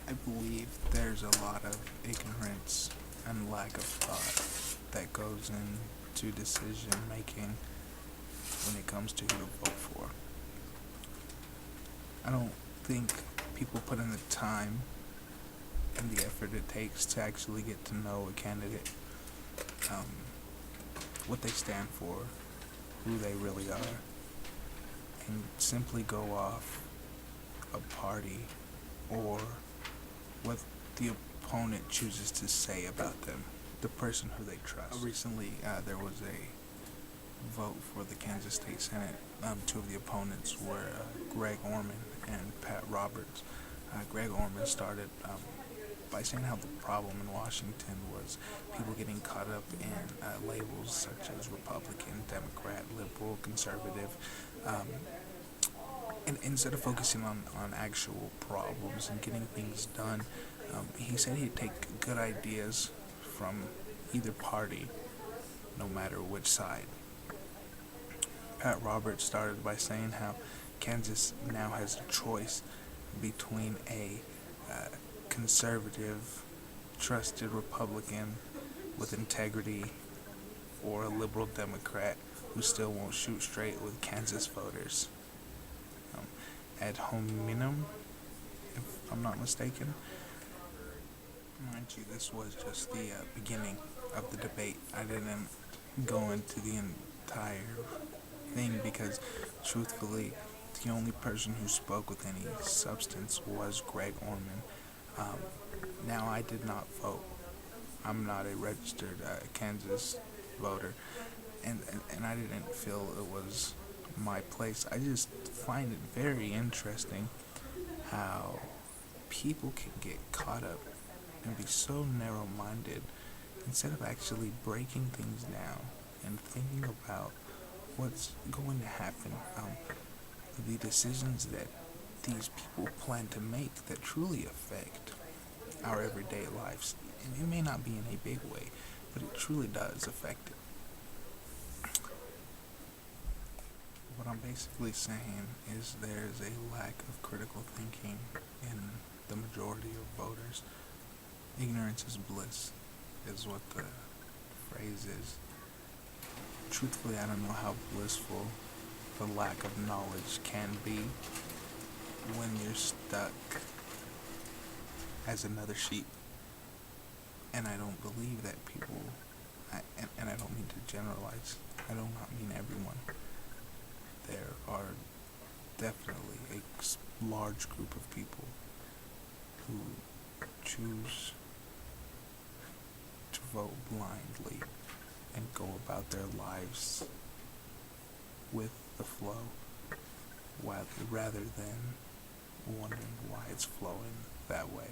I believe there's a lot of ignorance and lack of thought that goes into decision making when it comes to who to vote for. I don't think people put in the time and the effort it takes to actually get to know a candidate, um, what they stand for, who they really are, and simply go off a party or what the opponent chooses to say about them, the person who they trust. Recently, there was a vote for the Kansas State Senate. Two of the opponents were Greg Orman and Pat Roberts. Greg Orman started by saying how the problem in Washington was people getting caught up in labels such as Republican, Democrat, liberal, conservative, um, and instead of focusing on actual problems and getting things done, he said he'd take good ideas from either party, no matter which side. Pat Roberts started by saying how Kansas now has a choice between a conservative, trusted Republican with integrity or a liberal Democrat who still won't shoot straight with Kansas voters. Um, ad hominem, if I'm not mistaken. Mind you, this was just the beginning of the debate. I didn't go into the entire thing because, truthfully, the only person who spoke with any substance was Greg Orman. Um, Now, I did not vote. I'm not a registered Kansas voter, and I didn't feel it was my place. I just find it very interesting how people can get caught up and be so narrow minded instead of actually breaking things down and thinking about what's going to happen, the decisions that these people plan to make that truly affect our everyday lives. And it may not be in a big way, but it truly does affect it. What I'm basically saying is there's a lack of critical thinking in the majority of voters. Ignorance is bliss, is what the phrase is. Truthfully, I don't know how blissful the lack of knowledge can be when you're stuck as another sheep. And I don't believe that people, and I don't mean to generalize, I do not mean everyone. There are definitely a large group of people who choose to vote blindly and go about their lives with the flow rather than wondering why it's flowing that way.